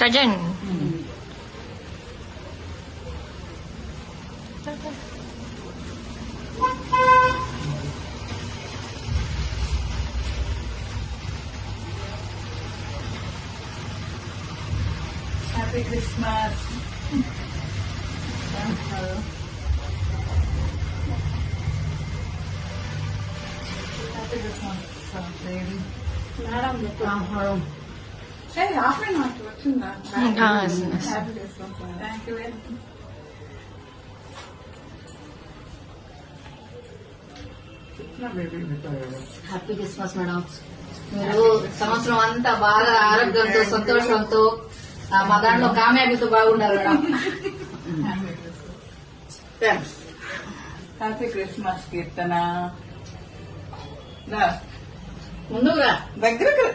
Cousin happy Christmas. Happy Christmas madam. Half and half వచ్చిందా? Happy Christmas. Thank you very much. Happy Christmas madam. మీరు సంవత్సరం అంతా బాగా ఆరోగ్యంతో సంతోషంతో మా దాంట్లో కామయాబితో బాగుండాలి మేడం. హ్యాపీ క్రిస్మస్ కీర్తన. ముందుగా దగ్గరకు